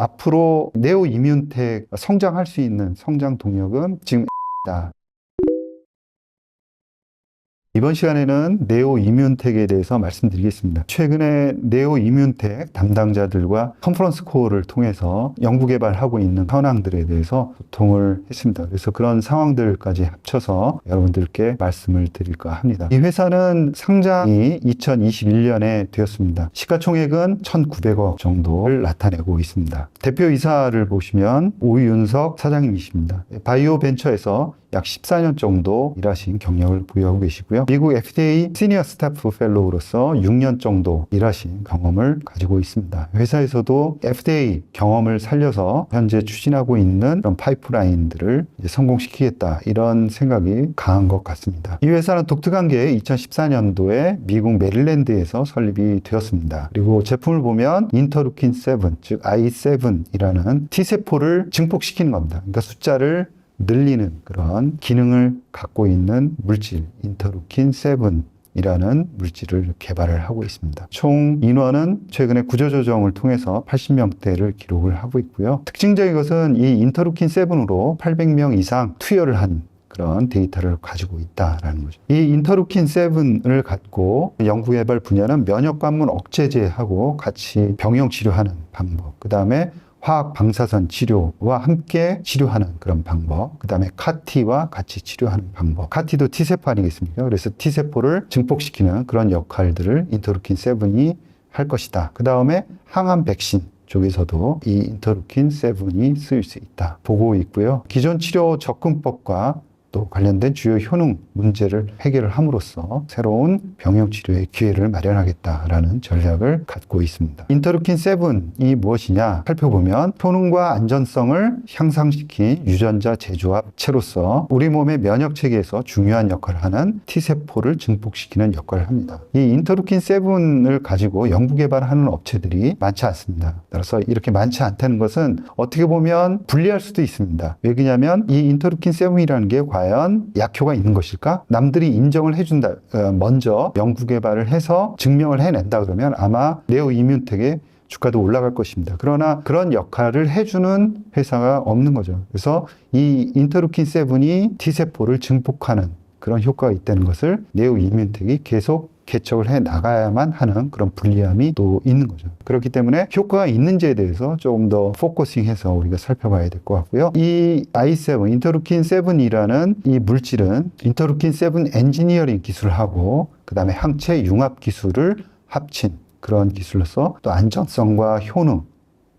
앞으로 네오 이뮨텍 성장할 수 있는 성장 동력은 지금 다. 이번 시간에는 네오 이뮨텍에 대해서 말씀드리겠습니다. 최근에 네오 이뮨텍 담당자들과 컨퍼런스 콜을 통해서 연구개발하고 있는 현황들에 대해서 소통을 했습니다. 그래서 그런 상황들까지 합쳐서 여러분들께 말씀을 드릴까 합니다. 이 회사는 상장이 2021년에 되었습니다. 시가총액은 1,900억 정도를 나타내고 있습니다. 대표이사를 보시면 오윤석 사장님이십니다. 바이오 벤처에서 약 14년 정도 일하신 경력을 보유하고 계시고요. 미국 FDA 시니어 스태프 펠로우로서 6년 정도 일하신 경험을 가지고 있습니다. 회사에서도 FDA 경험을 살려서 현재 추진하고 있는 그런 파이프라인들을 성공시키겠다, 이런 생각이 강한 것 같습니다. 이 회사는 독특한 게 2014년도에 미국 메릴랜드에서 설립이 되었습니다. 그리고 제품을 보면 인터루킨 7, 즉 I7이라는 T세포를 증폭시키는 겁니다. 그러니까 숫자를 늘리는 그런 기능을 갖고 있는 물질, 인터루킨 7이라는 물질을 개발을 하고 있습니다. 총 인원은 최근에 구조조정을 통해서 80명대를 기록을 하고 있고요. 특징적인 것은 이 인터루킨 7으로 800명 이상 투여를 한 그런 데이터를 가지고 있다라는 거죠. 이 인터루킨 7을 갖고 연구개발 분야는 면역관문 억제제하고 같이 병용 치료하는 방법, 그 다음에 화학 방사선 치료와 함께 치료하는 그런 방법, 그 다음에 카티와 같이 치료하는 방법. 카티도 T세포 아니겠습니까? 그래서 T세포를 증폭시키는 그런 역할들을 인터루킨 7이 할 것이다. 그 다음에 항암 백신 쪽에서도 이 인터루킨 7이 쓰일 수 있다 보고 있고요. 기존 치료 접근법과 또 관련된 주요 효능 문제를 해결을 함으로써 새로운 병용 치료의 기회를 마련하겠다라는 전략을 갖고 있습니다. 인터루킨 7이 무엇이냐 살펴보면 효능과 안전성을 향상시킨 유전자 재조합체로서 우리 몸의 면역 체계에서 중요한 역할을 하는 T세포를 증폭시키는 역할을 합니다. 이 인터루킨 7을 가지고 연구 개발하는 업체들이 많지 않습니다. 따라서 이렇게 많지 않다는 것은 어떻게 보면 불리할 수도 있습니다. 왜 그러냐면 이 인터루킨 7이라는 게 과연 약효가 있는 것일까? 남들이 인정을 해준다, 먼저 연구 개발을 해서 증명을 해낸다 그러면 아마 네오 이뮨텍의 주가도 올라갈 것입니다. 그러나 그런 역할을 해주는 회사가 없는 거죠. 그래서 이 인터루킨 7이 T세포를 증폭하는 그런 효과가 있다는 것을 네오 이뮨텍이 계속 개척을 해 나가야만 하는 그런 불리함이 또 있는 거죠. 그렇기 때문에 효과가 있는지에 대해서 조금 더 포커싱해서 우리가 살펴봐야 될 것 같고요. 이 I7, 인터루킨 7이라는 이 물질은 인터루킨 7 엔지니어링 기술하고 그 다음에 항체 융합 기술을 합친 그런 기술로서 또 안전성과 효능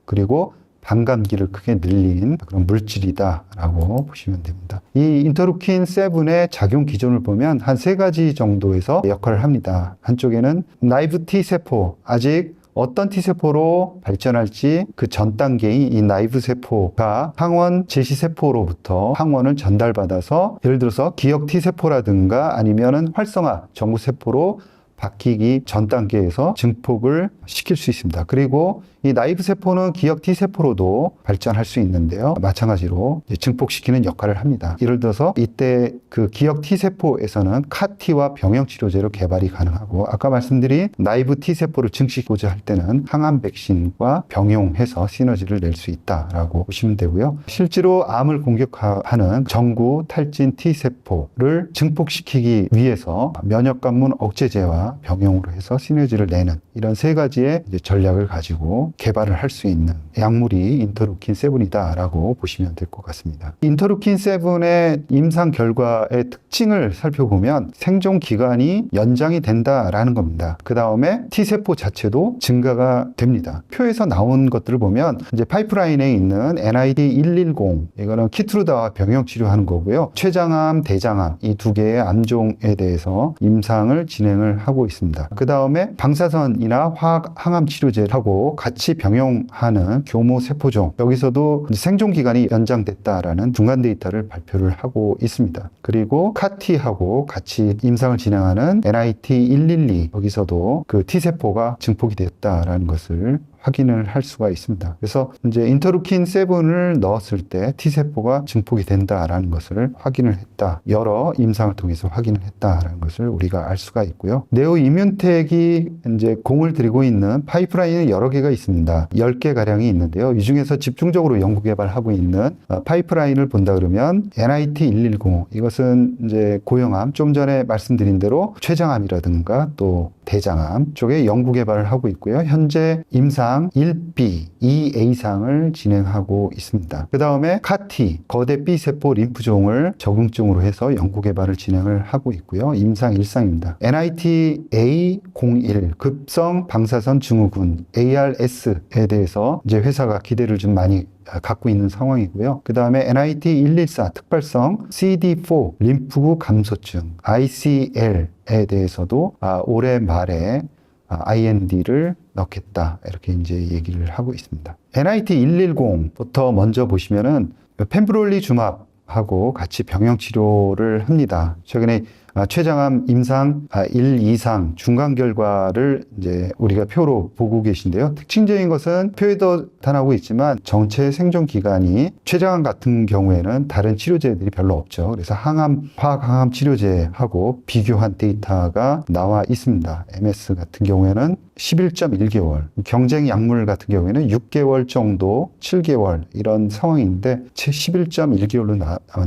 그리고 반감기를 크게 늘린 그런 물질이다라고 보시면 됩니다. 이 인터루킨 7의 작용 기전을 보면 한 3가지 정도에서 역할을 합니다. 한쪽에는 나이브 T세포, 아직 어떤 T세포로 발전할지 그 전 단계인 이 나이브 세포가 항원 제시세포로부터 항원을 전달받아서 예를 들어서 기억 T세포라든가 아니면은 활성화 정구세포로 바뀌기 전 단계에서 증폭을 시킬 수 있습니다. 그리고 이 나이브 세포는 기억 T세포로도 발전할 수 있는데요. 마찬가지로 증폭시키는 역할을 합니다. 예를 들어서 이때 그 기억 T세포에서는 카티와 병형치료제로 개발이 가능하고 아까 말씀드린 나이브 T세포를 증식하고자 할 때는 항암 백신과 병용해서 시너지를 낼 수 있다라고 보시면 되고요. 실제로 암을 공격하는 전구 탈진 T세포를 증폭시키기 위해서 면역관문 억제제와 병용으로 해서 시너지를 내는 이런 3가지의 이제 전략을 가지고 개발을 할 수 있는 약물이 인터루킨 7이다라고 보시면 될 것 같습니다. 인터루킨 7의 임상 결과의 특징을 살펴보면 생존 기간이 연장이 된다라는 겁니다. 그 다음에 T세포 자체도 증가가 됩니다. 표에서 나온 것들을 보면 이제 파이프라인에 있는 NID110 이거는 키트루다와 병용 치료하는 거고요. 췌장암, 대장암 이 2개의 암종에 대해서 임상을 진행을 하고 있습니다. 그 다음에 방사선이나 화학 항암 치료제하고 같이 병용하는 교모 세포종 여기서도 생존 기간이 연장됐다라는 중간 데이터를 발표를 하고 있습니다. 그리고 카티하고 같이 임상을 진행하는 NIT112 여기서도 그 T세포가 증폭이 됐다라는 것을 확인을 할 수가 있습니다. 그래서 이제 인터루킨 7을 넣었을 때 T세포가 증폭이 된다라는 것을 확인을 했다. 여러 임상을 통해서 확인을 했다라는 것을 우리가 알 수가 있고요. 네오 이뮨텍이 이제 공을 들이고 있는 파이프라인은 여러 개가 있습니다. 10개 가량이 있는데요. 이 중에서 집중적으로 연구 개발하고 있는 파이프라인을 본다 그러면 NIT 110 이것은 이제 고형암 좀 전에 말씀드린 대로 췌장암이라든가 또 대장암 쪽에 연구 개발을 하고 있고요. 현재 임상 1B, 2A상을 진행하고 있습니다. 그 다음에 CAR-T, 거대 B세포 림프종을 적응증으로 해서 연구 개발을 진행을 하고 있고요. 임상 1상입니다. NIT A01, 급성 방사선 증후군, ARS에 대해서 이제 회사가 기대를 좀 많이 갖고 있는 상황이고요. 그 다음에 NIT 114 특발성 CD4 림프구 감소증 ICL에 대해서도 올해 말에 IND를 넣겠다 이렇게 이제 얘기를 하고 있습니다. NIT 110부터 먼저 보시면은 펜브롤리주맙하고 같이 병영 치료를 합니다. 최근에 췌장암 임상 1, 2상 중간 결과를 이제 우리가 표로 보고 계신데요. 특징적인 것은 표에도 나타나고 있지만 전체 생존 기간이 췌장암 같은 경우에는 다른 치료제들이 별로 없죠. 그래서 항암, 화학항암 치료제하고 비교한 데이터가 나와 있습니다. MS 같은 경우에는 11.1개월, 경쟁 약물 같은 경우에는 6개월 정도, 7개월 이런 상황인데 11.1개월로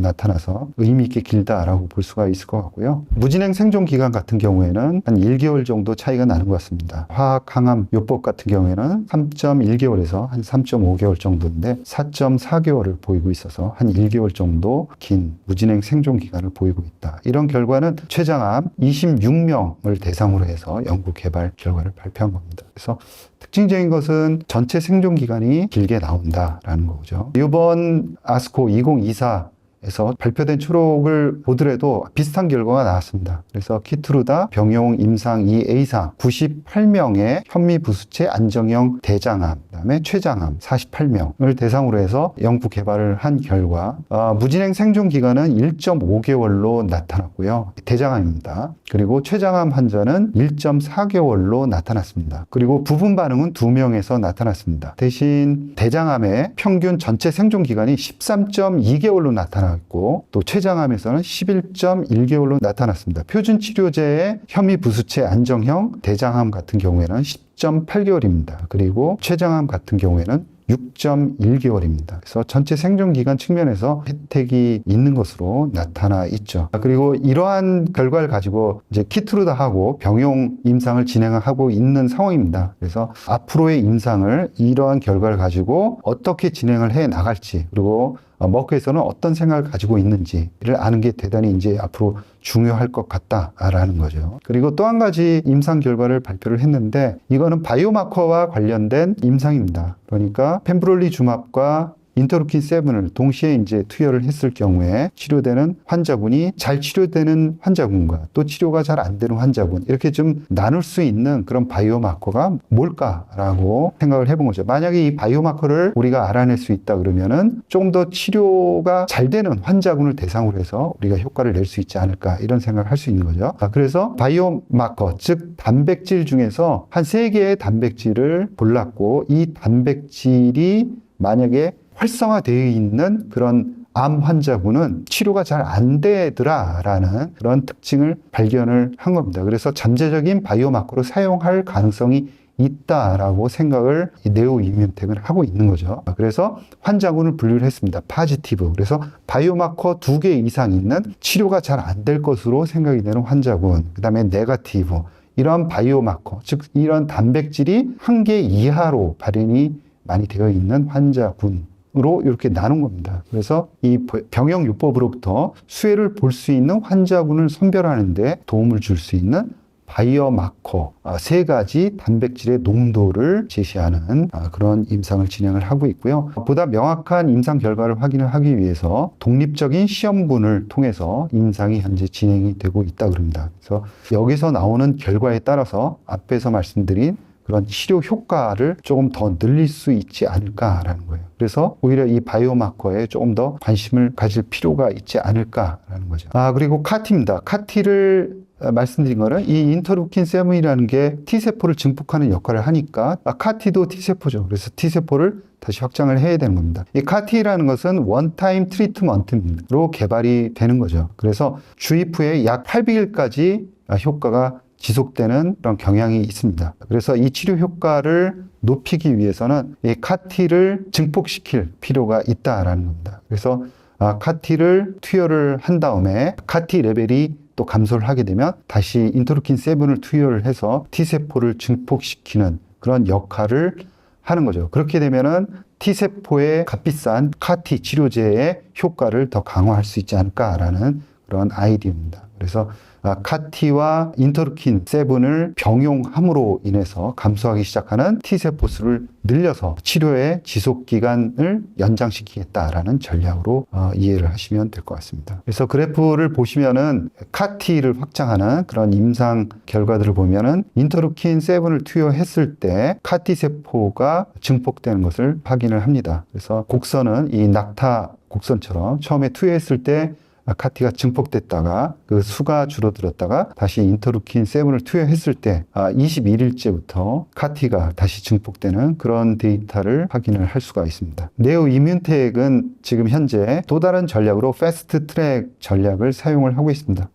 나타나서 의미 있게 길다라고 볼 수가 있을 것 같고요. 무진행 생존 기간 같은 경우에는 한 1개월 정도 차이가 나는 것 같습니다. 화학항암 요법 같은 경우에는 3.1개월에서 한 3.5개월 정도인데 4.4개월을 보이고 있어서 한 1개월 정도 긴 무진행 생존 기간을 보이고 있다. 이런 결과는 췌장암 26명을 대상으로 해서 연구 개발 결과를 발표한 겁니다. 그래서 특징적인 것은 전체 생존 기간이 길게 나온다라는 거죠. 이번 아스코 2024에서 발표된 초록을 보더라도 비슷한 결과가 나왔습니다. 그래서 키트루다 병용 임상 2A상 98명의 현미부수체 안정형 대장암, 그다음에 췌장암 48명을 대상으로 해서 연구 개발을 한 결과 무진행 생존 기간은 1.5개월로 나타났고요. 대장암입니다. 그리고 췌장암 환자는 1.4개월로 나타났습니다. 그리고 부분 반응은 2명에서 나타났습니다. 대신 대장암의 평균 전체 생존 기간이 13.2개월로 나타났고 또 췌장암에서는 11.1개월로 나타났습니다. 표준 치료제의 현미부수체 안정형 대장암 같은 경우에는 10.8개월입니다. 그리고 췌장암 같은 경우에는 6.1개월입니다. 그래서 전체 생존 기간 측면에서 혜택이 있는 것으로 나타나 있죠. 그리고 이러한 결과를 가지고 이제 키트루다하고 병용 임상을 진행하고 있는 상황입니다. 그래서 앞으로의 임상을 이러한 결과를 가지고 어떻게 진행을 해 나갈지 그리고 머크에서는 어떤 생각을 가지고 있는지를 아는 게 대단히 이제 앞으로 중요할 것 같다라는 거죠. 그리고 또 한 가지 임상 결과를 발표를 했는데 이거는 바이오마커와 관련된 임상입니다. 그러니까 펜브롤리주맙과 인터루킨 7을 동시에 이제 투여를 했을 경우에 치료되는 환자분이 잘 치료되는 환자분과 또 치료가 잘 안 되는 환자분 이렇게 좀 나눌 수 있는 그런 바이오마커가 뭘까라고 생각을 해본 거죠. 만약에 이 바이오마커를 우리가 알아낼 수 있다 그러면은 조금 더 치료가 잘 되는 환자분을 대상으로 해서 우리가 효과를 낼 수 있지 않을까 이런 생각을 할 수 있는 거죠. 그래서 바이오마커 즉 단백질 중에서 한 3개의 단백질을 골랐고 이 단백질이 만약에 활성화되어 있는 그런 암 환자분은 치료가 잘 안 되더라라는 그런 특징을 발견을 한 겁니다. 그래서 잠재적인 바이오마커로 사용할 가능성이 있다라고 생각을 네오 이뮨텍은 하고 있는 거죠. 그래서 환자군을 분류를 했습니다. 파지티브. 그래서 바이오마커 2개 이상 있는 치료가 잘 안 될 것으로 생각이 되는 환자군. 그 다음에 네거티브. 이런 바이오마커, 즉 이런 단백질이 1개 이하로 발현이 많이 되어 있는 환자군으로 이렇게 나눈 겁니다. 그래서 이 병영요법으로부터 수혜를 볼 수 있는 환자군을 선별하는 데 도움을 줄 수 있는 바이오마커 3가지 단백질의 농도를 제시하는 그런 임상을 진행을 하고 있고요. 보다 명확한 임상 결과를 확인을 하기 위해서 독립적인 시험군을 통해서 임상이 현재 진행이 되고 있다고 합니다. 그래서 여기서 나오는 결과에 따라서 앞에서 말씀드린 그런 치료 효과를 조금 더 늘릴 수 있지 않을까라는 거예요. 그래서 오히려 이 바이오마커에 조금 더 관심을 가질 필요가 있지 않을까라는 거죠. 그리고 CAR-T입니다. CAR-T를 말씀드린 거는 이 인터루킨 7이라는 게 T세포를 증폭하는 역할을 하니까 CAR-T도 T세포죠. 그래서 T세포를 다시 확장을 해야 되는 겁니다. 이 CAR-T라는 것은 원타임 트리트먼트로 개발이 되는 거죠. 그래서 주입 후에 약 800일까지 효과가 지속되는 그런 경향이 있습니다. 그래서 이 치료 효과를 높이기 위해서는 이 CAR-T를 증폭시킬 필요가 있다라는 겁니다. 그래서 CAR-T를 투여를 한 다음에 CAR-T 레벨이 또 감소를 하게 되면 다시 인터루킨 7을 투여를 해서 T세포를 증폭시키는 그런 역할을 하는 거죠. 그렇게 되면은 T세포의 값비싼 CAR-T 치료제의 효과를 더 강화할 수 있지 않을까라는 그런 아이디어입니다. 그래서 CAR-T와 인터루킨 7을 병용함으로 인해서 감소하기 시작하는 T세포 수를 늘려서 치료의 지속기간을 연장시키겠다라는 전략으로 이해를 하시면 될 것 같습니다. 그래서 그래프를 보시면은 CAR-T를 확장하는 그런 임상 결과들을 보면은 인터루킨 7을 투여했을 때 CAR-T 세포가 증폭되는 것을 확인을 합니다. 그래서 곡선은 이 낙타 곡선처럼 처음에 투여했을 때 CAR-T가 증폭됐다가 그 수가 줄어들었다가 다시 인터루킨 7을 투여했을 때 21일째부터 CAR-T가 다시 증폭되는 그런 데이터를 확인을 할 수가 있습니다. 네오 이뮨텍은 지금 현재 또 다른 전략으로 패스트 트랙 전략을 사용을 하고 있습니다.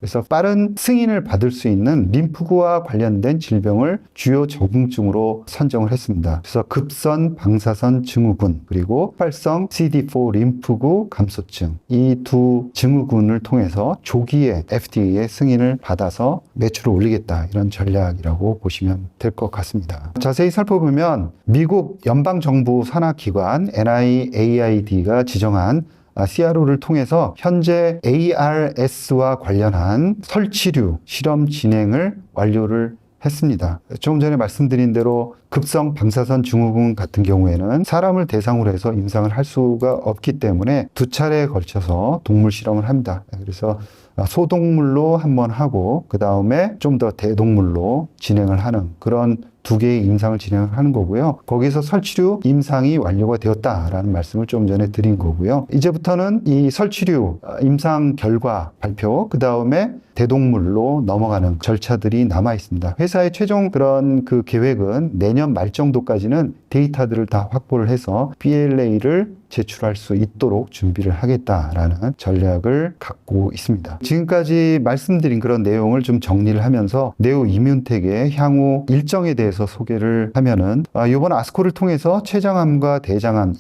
그래서 빠른 승인을 받을 수 있는 림프구와 관련된 질병을 주요 적응증으로 선정을 했습니다. 그래서 급선 방사선 증후군 그리고 폭발성 CD4 림프구 감소증 이 두 증후군을 통해서 조기에 FDA의 승인을 받아서 매출을 올리겠다 이런 전략이라고 보시면 될 것 같습니다. 자세히 살펴보면 미국 연방정부 산하기관 NIAID가 지정한 CRO를 통해서 현재 ARS와 관련한 설치류 실험 진행을 완료를 했습니다. 조금 전에 말씀드린 대로 급성 방사선 증후군 같은 경우에는 사람을 대상으로 해서 임상을 할 수가 없기 때문에 두 차례에 걸쳐서 동물 실험을 합니다. 그래서 소동물로 한번 하고 그 다음에 좀 더 대동물로 진행을 하는 그런 두 개의 임상을 진행을 하는 거고요. 거기서 설치류 임상이 완료가 되었다라는 말씀을 좀 전에 드린 거고요. 이제부터는 이 설치류 임상 결과 발표, 그 다음에 대동물로 넘어가는 절차들이 남아 있습니다. 회사의 최종 그런 그 계획은 내년 말 정도까지는 데이터들을 다 확보를 해서 BLA를 제출할 수 있도록 준비를 하겠다라는 전략을 갖고 있습니다. 지금까지 말씀드린 그런 내용을 좀 정리를 하면서 네오 이뮨텍의 향후 일정에 대해서 소개를 하면은 이번 아스코를 통해서 췌장암과 대장암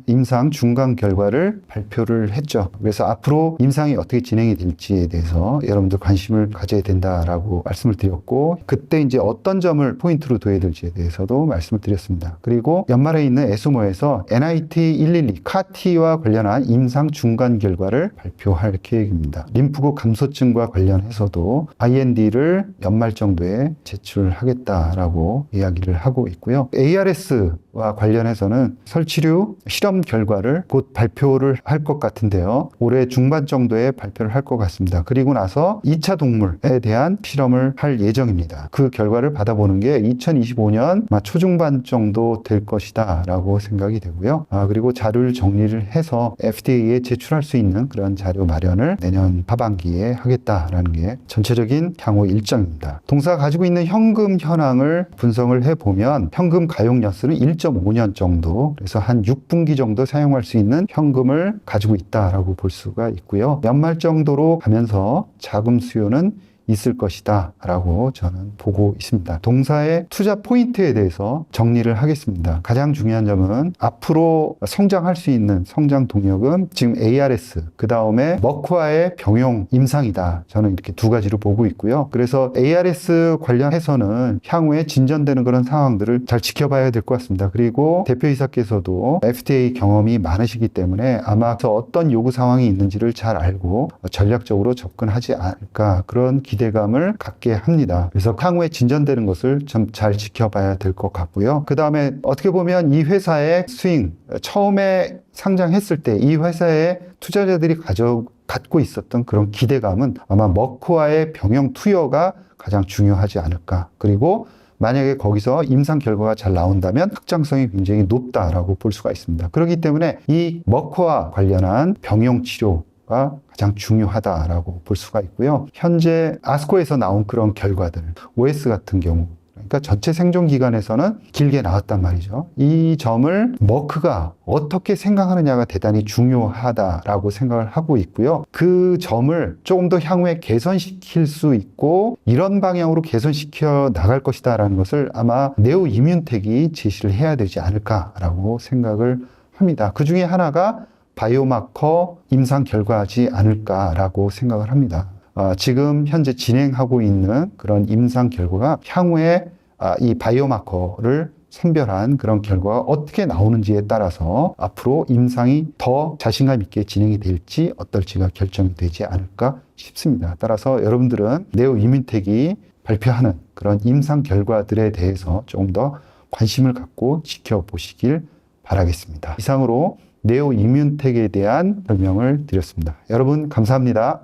임상 중간 결과를 발표를 했죠. 그래서 앞으로 임상이 어떻게 진행이 될지에 대해서 여러분들 관심을 가져야 된다라고 말씀을 드렸고 그때 이제 어떤 점을 포인트로 둬야 될지에 대해서도 말씀을 드렸습니다. 그리고 연말에 있는 에스모에서 NIT112 CAR-T와 관련한 임상 중간 결과를 발표할 계획입니다. 림프구 감소증과 관련해서도 IND를 연말 정도에 제출하겠다라고 이야기를 하고 있고요. ARS와 관련해서는 설치류 실험 결과를 곧 발표를 할 것 같은데요. 올해 중반 정도에 발표를 할 것 같습니다. 그리고 나서 2차 동물에 대한 실험을 할 예정입니다. 그 결과를 받아보는 게 2025년 초중반 정도 될 것이다 라고 생각이 되고요. 그리고 자료를 정리를 해서 FDA에 제출할 수 있는 그런 자료 마련을 내년 하반기에 하겠다라는 게 전체적인 향후 일정입니다. 동사가 가지고 있는 현금 현황을 분석을 해보면 현금 가용 연수는 1.5년 정도, 그래서 한 6분기 정도 사용할 수 있는 현금을 가지고 있다라고 볼 수가 있고요. 연말 정도로 가면서 자금 수요는 있을 것이다 라고 저는 보고 있습니다. 동사의 투자 포인트에 대해서 정리를 하겠습니다. 가장 중요한 점은 앞으로 성장할 수 있는 성장 동력은 지금 ARS, 그 다음에 머크와의 병용 임상이다. 저는 이렇게 두 가지로 보고 있고요. 그래서 ARS 관련해서는 향후에 진전되는 그런 상황들을 잘 지켜봐야 될 것 같습니다. 그리고 대표이사께서도 FDA 경험이 많으시기 때문에 아마 어떤 요구 상황이 있는지를 잘 알고 전략적으로 접근하지 않을까 그런 기대감을 갖게 합니다. 그래서 향후에 진전되는 것을 좀 잘 지켜봐야 될 것 같고요. 그 다음에 어떻게 보면 이 회사의 스윙, 처음에 상장했을 때 이 회사의 투자자들이 갖고 있었던 그런 기대감은 아마 머크와의 병영 투여가 가장 중요하지 않을까. 그리고 만약에 거기서 임상 결과가 잘 나온다면 확장성이 굉장히 높다라고 볼 수가 있습니다. 그렇기 때문에 이 머크와 관련한 병용 치료가 가장 중요하다라고 볼 수가 있고요. 현재 아스코에서 나온 그런 결과들, OS 같은 경우, 그러니까 전체 생존 기간에서는 길게 나왔단 말이죠. 이 점을 머크가 어떻게 생각하느냐가 대단히 중요하다라고 생각을 하고 있고요. 그 점을 조금 더 향후에 개선시킬 수 있고 이런 방향으로 개선시켜 나갈 것이다라는 것을 아마 네오 이뮨텍이 제시를 해야 되지 않을까라고 생각을 합니다. 그 중에 하나가 바이오마커 임상 결과지 않을까라고 생각을 합니다. 지금 현재 진행하고 있는 그런 임상 결과가 향후에 이 바이오마커를 선별한 그런 결과가 어떻게 나오는지에 따라서 앞으로 임상이 더 자신감 있게 진행이 될지 어떨지가 결정이 되지 않을까 싶습니다. 따라서 여러분들은 네오 이뮨텍이 발표하는 그런 임상 결과들에 대해서 조금 더 관심을 갖고 지켜보시길 바라겠습니다. 이상으로 네오 이뮨텍에 대한 설명을 드렸습니다. 여러분 감사합니다.